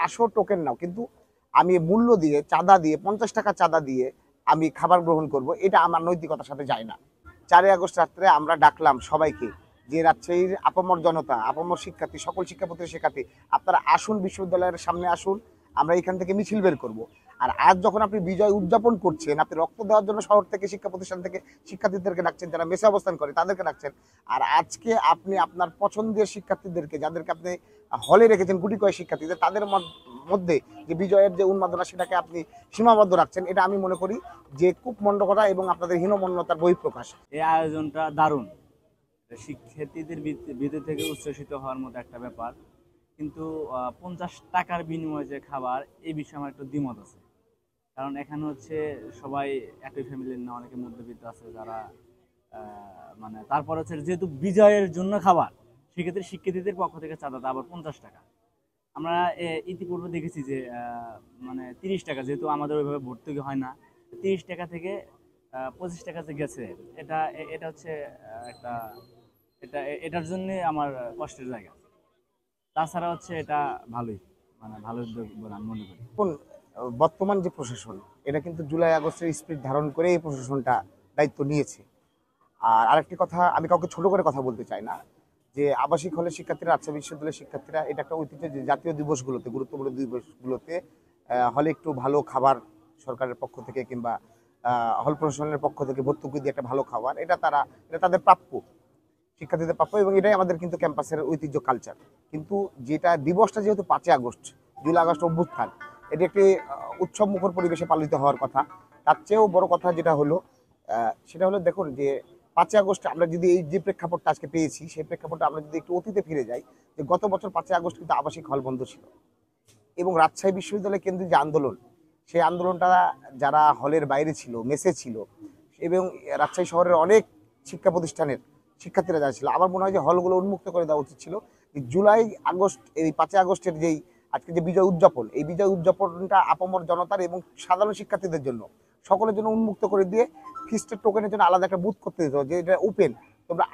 আসো টোকেন নাও, কিন্তু আমি মূল্য দিয়ে চাঁদা দিয়ে 50 টাকা চাঁদা দিয়ে আমি খাবার গ্রহণ করব, এটা আমার নৈতিকতার সাথে যায় না। 4ই আগস্ট রাত্রে আমরা ডাকলাম সবাইকে যে রাজশাহীর আপামর জনতা, আপামর শিক্ষার্থী, সকল শিক্ষা প্রতিষ্ঠানের শিক্ষার্থী, আপনারা আসুন, বিশ্ববিদ্যালয়ের সামনে আসুন, আমরা এখান থেকে মিছিল বের করব। আর আজ যখন আপনি বিজয় উদযাপন করছেন, আপনি রক্ত দেওয়ার জন্য শহর থেকে, শিক্ষা প্রতিষ্ঠান থেকে শিক্ষার্থীদেরকে ডাকছেন, যারা মেসে অবস্থান করে তাদেরকে ডাকছেন। আর আজকে আপনি আপনার পছন্দের শিক্ষার্থীদেরকে, যাদেরকে আপনি হলে রেখেছেন গুটি কয়েক শিক্ষার্থীদের, তাদের মধ্যে যে বিজয়ের যে উন্মাদনা সেটাকে আপনি সীমাবদ্ধ রাখছেন, এটা আমি মনে করি যে কূপমণ্ডকতা এবং আপনাদের হীনমন্যতার বহিঃপ্রকাশ। এই আয়োজনটা দারুণ, শিক্ষার্থীদের ভিতর থেকে উচ্ছ্বসিত হওয়ার মতো একটা ব্যাপার। কিন্তু 50 টাকার বিনিময়ে যে খাবার, এই বিষয়ে আমার একটু দ্বিমত আছে। কারণ এখানে হচ্ছে সবাই একই ফ্যামিলির না, অনেকে মধ্যবিত্ত আছে যারা মানে তারপর হচ্ছে যেহেতু বিজয়ের জন্য খাবার, সেক্ষেত্রে শিক্ষার্থীদের পক্ষ থেকে চাঁদাটা আবার 50 টাকা। আমরা ইতিপূর্বে দেখেছি যে মানে 30 টাকা, যেহেতু আমাদের ওইভাবে ভর্তুকি হয় না, 30 টাকা থেকে 25 টাকা যে গেছে, এটা এটা হচ্ছে একটা এটার জন্য আমার কষ্টের জায়গা। তাছাড়া হচ্ছে এটা ভালোই, মানে ভালো উদ্যোগ বলে আমি মনে করি। এখন বর্তমান যে প্রশাসন, এটা কিন্তু জুলাই আগস্টের স্পিরিট ধারণ করে এই প্রশাসনটা দায়িত্ব নিয়েছে। আর আরেকটি কথা, আমি কাউকে ছোট করে কথা বলতে চাই না, যে আবাসিক হলের শিক্ষার্থীরা, রাজশাহী বিশ্ববিদ্যালয়ের শিক্ষার্থীরা, এটা একটা ঐতিহ্য যে জাতীয় দিবসগুলোতে, গুরুত্বপূর্ণ দিবসগুলোতে হলে একটু ভালো খাবার সরকারের পক্ষ থেকে কিংবা হল প্রশাসনের পক্ষ থেকে ভর্তুকি দিয়ে একটা ভালো খাবার, এটা তাদের প্রাপ্য, শিক্ষার্থীদের প্রাপ্য, এবং এটাই আমাদের কিন্তু ক্যাম্পাসের ঐতিহ্য, কালচার। কিন্তু যেটা দিবসটা যেহেতু 5ই আগস্ট, জুলাই আগস্ট অভ্যুত্থান, এটি একটি উৎসব মুখর পরিবেশে পালিত হওয়ার কথা। তার চেয়েও বড় কথা যেটা হলো, সেটা হলো দেখুন যে 5ই আগস্ট আমরা যদি এই যে প্রেক্ষাপটটা আজকে পেয়েছি, সেই প্রেক্ষাপটটা আমরা যদি একটু অতীতে ফিরে যাই, যে গত বছর 5ই আগস্ট কিন্তু আবাসিক হল বন্ধ ছিল, এবং রাজশাহী বিশ্ববিদ্যালয় কেন্দ্রিক যে আন্দোলন, সেই আন্দোলনটা যারা হলের বাইরে ছিল, মেসে ছিল, এবং রাজশাহী শহরের অনেক শিক্ষা প্রতিষ্ঠানের শিক্ষার্থীরা যারা ছিল, আমার মনে হয় যে হলগুলো উন্মুক্ত করে দেওয়া উচিত ছিল। জুলাই আগস্ট, এই 5ই আগস্টের যেই আজকে যে বিজয় উদযাপন, এই বিজয় উদযাপনটা আপামর জনতার এবং সাধারণ শিক্ষার্থীদের জন্য, সকলের জন্য উন্মুক্ত করে দিয়ে ফিস্টের টোকেনের জন্য আলাদা একটা বুথ করতে দিতে হবে, যে এটা ওপেন, তোমরা